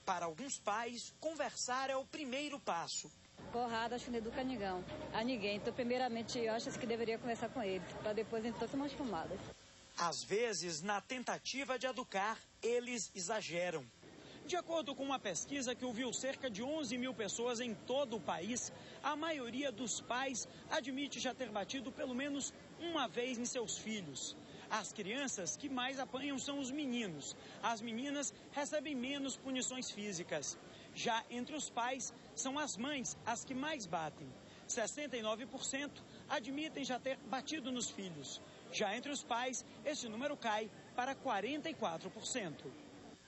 Para alguns pais, conversar é o primeiro passo. Porrada, acho que não educa a ninguém. Então, primeiramente, eu acho que deveria conversar com eles, para depois então tomar umas fumadas. Às vezes, na tentativa de educar, eles exageram. De acordo com uma pesquisa que ouviu cerca de 11 mil pessoas em todo o país, a maioria dos pais admite já ter batido pelo menos uma vez em seus filhos. As crianças que mais apanham são os meninos. As meninas recebem menos punições físicas. Já entre os pais, são as mães as que mais batem. 69% admitem já ter batido nos filhos. Já entre os pais, esse número cai para 44%.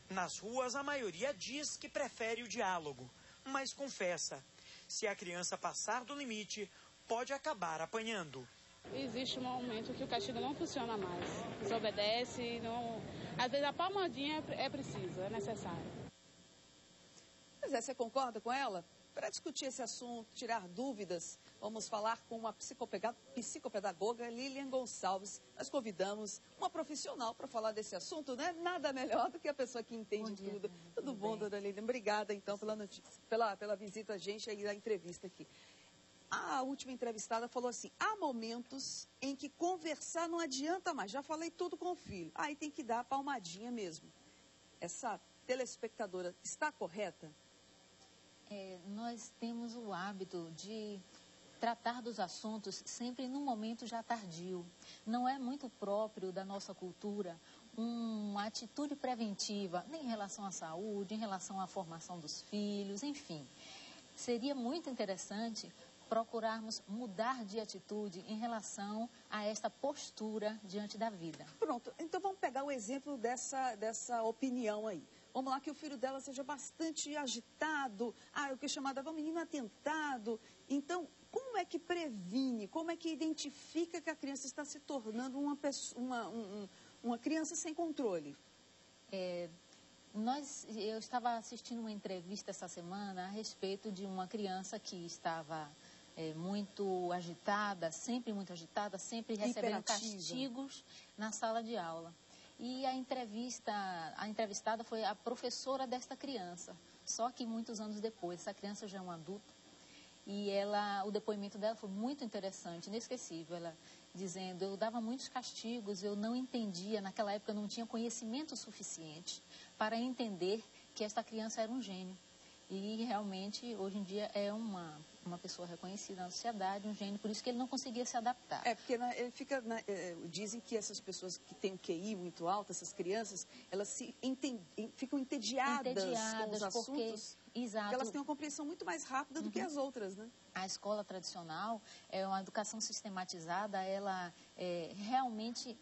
Nas ruas, a maioria diz que prefere o diálogo, mas confessa, se a criança passar do limite, pode acabar apanhando. Existe um momento que o castigo não funciona mais. Desobedece, não... Às vezes a palmadinha é preciso, é necessário. Pois é, você concorda com ela? Para discutir esse assunto, tirar dúvidas, vamos falar com a psicopedagoga Lilian Gonçalves. Nós convidamos uma profissional para falar desse assunto, né? Nada melhor do que a pessoa que entende tudo. Tudo bom, dona Lilian? Obrigada, então, pela notícia, pela visita a gente aí da entrevista aqui. A última entrevistada falou assim, há momentos em que conversar não adianta mais. Já falei tudo com o filho. Aí tem que dar a palmadinha mesmo. Essa telespectadora está correta? Nós temos o hábito de tratar dos assuntos sempre num momento já tardio. Não é muito próprio da nossa cultura uma atitude preventiva, nem em relação à saúde, em relação à formação dos filhos, enfim. Seria muito interessante procurarmos mudar de atitude em relação a esta postura diante da vida. Pronto, então vamos pegar o exemplo dessa opinião aí. Vamos lá que o filho dela seja bastante agitado, o que é chamado de um menino atentado. Então, como é que previne, como é que identifica que a criança está se tornando uma criança sem controle? Eu estava assistindo uma entrevista essa semana a respeito de uma criança que estava muito agitada, sempre recebendo castigos na sala de aula. E a entrevistada foi a professora desta criança. Só que muitos anos depois, essa criança já é uma adulta. E o depoimento dela foi muito interessante, inesquecível. Ela dizendo, eu dava muitos castigos, eu não entendia, naquela época eu não tinha conhecimento suficiente para entender que esta criança era um gênio. E realmente, hoje em dia, é uma pessoa reconhecida na sociedade, um gênio, por isso que ele não conseguia se adaptar. Porque dizem que essas pessoas que têm um QI muito alto, essas crianças, elas ficam entediadas com os assuntos, exato, porque elas têm uma compreensão muito mais rápida do que as outras, né? A escola tradicional, uma educação sistematizada, ela realmente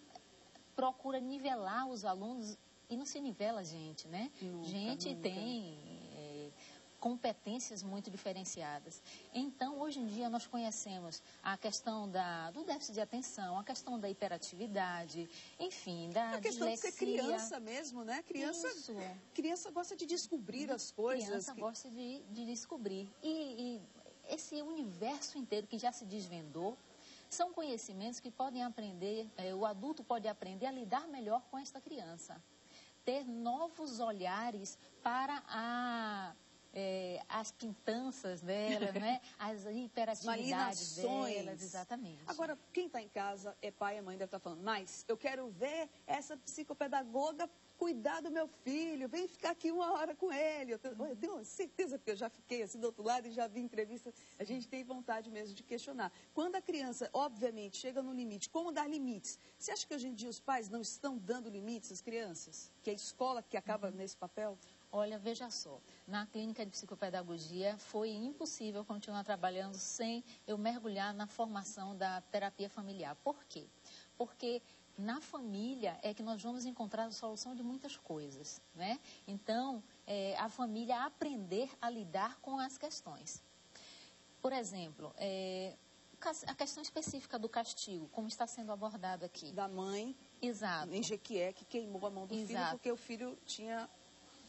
procura nivelar os alunos, e não se nivela a gente, né? Nunca. Tem competências muito diferenciadas. Então, hoje em dia, nós conhecemos a questão do déficit de atenção, a questão da hiperatividade, enfim, da questão dislexia. De ser criança mesmo, né? Criança gosta de descobrir as coisas. Criança gosta de descobrir. E esse universo inteiro que já se desvendou, são conhecimentos que podem aprender, o adulto pode aprender a lidar melhor com esta criança. Ter novos olhares para as pintanças dela, né? As hiperatividades delas, exatamente. Agora, quem está em casa, pai e mãe, deve estar falando, mas eu quero ver essa psicopedagoga cuidar do meu filho, vem ficar aqui uma hora com ele. Eu tenho certeza, porque eu já fiquei assim do outro lado e já vi entrevista, a gente tem vontade mesmo de questionar. Quando a criança, obviamente, chega no limite, como dar limites? Você acha que hoje em dia os pais não estão dando limites às crianças? Que é a escola que acaba nesse papel? Olha, veja só, na clínica de psicopedagogia foi impossível continuar trabalhando sem eu mergulhar na formação da terapia familiar. Por quê? Porque na família é que nós vamos encontrar a solução de muitas coisas, né? Então, a família aprender a lidar com as questões. Por exemplo, a questão específica do castigo, como está sendo abordado aqui. Da mãe, exato, em Jequié, que queimou a mão do filho porque o filho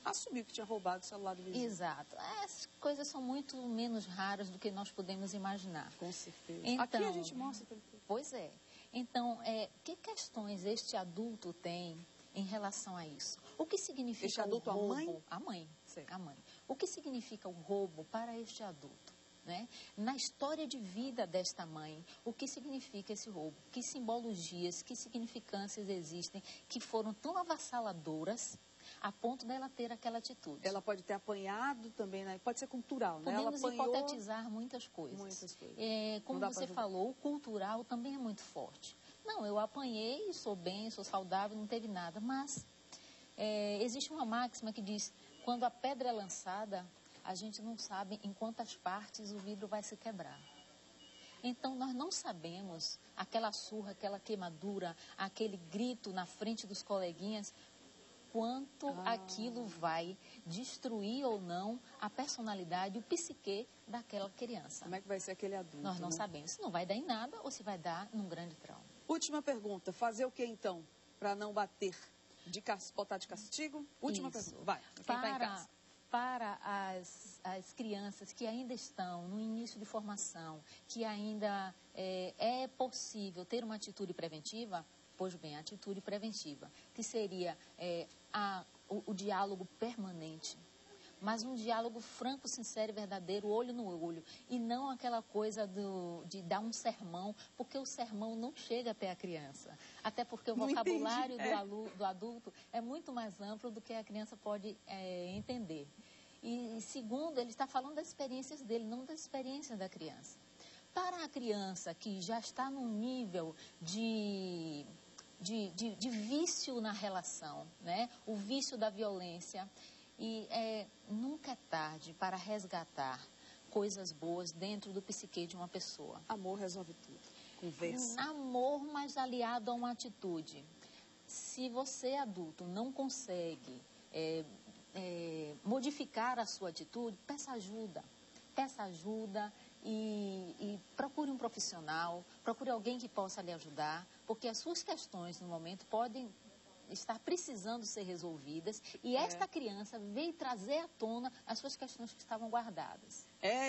assumiu que tinha roubado o celular do vizinho. Exato. As coisas são muito menos raras do que nós podemos imaginar. Com certeza. Então, aqui a gente mostra também. Pois é. Então, que questões este adulto tem em relação a isso? O que significa este adulto, o roubo? a mãe? A mãe. a mãe. O que significa o roubo para este adulto? Né? Na história de vida desta mãe, o que significa esse roubo? Que simbologias, que significâncias existem que foram tão avassaladoras a ponto dela ter aquela atitude? Ela pode ter apanhado também, né? Pode ser cultural, né? Podemos Ela apanhou... hipotetizar muitas coisas. Muitas coisas. Como você falou, o cultural também é muito forte. Não, eu apanhei, sou bem, sou saudável, não teve nada, mas existe uma máxima que diz, quando a pedra é lançada, a gente não sabe em quantas partes o vidro vai se quebrar. Então, nós não sabemos aquela surra, aquela queimadura, aquele grito na frente dos coleguinhas, quanto aquilo vai destruir ou não a personalidade, o psique daquela criança. Como é que vai ser aquele adulto? Nós não sabemos se não vai dar em nada ou se vai dar num grande trauma. Última pergunta, fazer o que então para não bater? Botar de castigo? Última pergunta, vai, quem está em casa. Para as crianças que ainda estão no início de formação, que ainda é possível ter uma atitude preventiva, pois bem, a atitude preventiva, que seria o diálogo permanente, mas um diálogo franco, sincero e verdadeiro, olho no olho, e não aquela coisa de dar um sermão, porque o sermão não chega até a criança, até porque o vocabulário do adulto é muito mais amplo do que a criança pode entender. E segundo, ele está falando das experiências dele, não das experiências da criança. Para a criança que já está num nível de vício na relação, né? O vício da violência, e nunca é tarde para resgatar coisas boas dentro do psique de uma pessoa. Amor resolve tudo. Conversa. Amor, mas aliado a uma atitude. Se você, adulto, não consegue modificar a sua atitude, peça ajuda. Peça ajuda e procure um profissional, procure alguém que possa lhe ajudar, porque as suas questões no momento podem estar precisando ser resolvidas e esta criança veio trazer à tona as suas questões que estavam guardadas.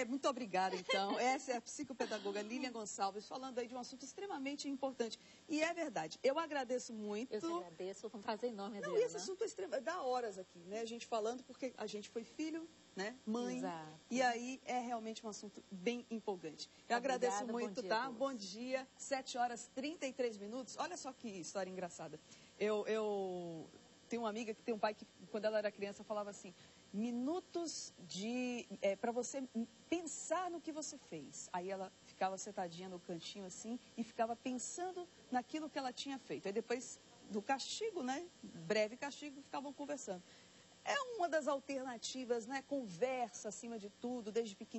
Muito obrigada, então. Essa é a psicopedagoga Lilian Gonçalves, falando aí de um assunto extremamente importante. E é verdade, eu agradeço muito. Eu te agradeço, foi um prazer enorme, Adriana. Não, e esse assunto é dá horas aqui, né? A gente falando, porque a gente foi filho, né? Mãe. Exato. E aí é realmente um assunto bem empolgante. Eu agradeço muito, tá? Bom dia, 7h33. Olha só que história engraçada. Eu tenho uma amiga que tem um pai que, quando ela era criança, falava assim, minutos para você pensar no que você fez. Aí ela ficava sentadinha no cantinho assim e ficava pensando naquilo que ela tinha feito. Aí depois do castigo, né, breve castigo, ficavam conversando. É uma das alternativas, né, conversa acima de tudo, desde pequenininho.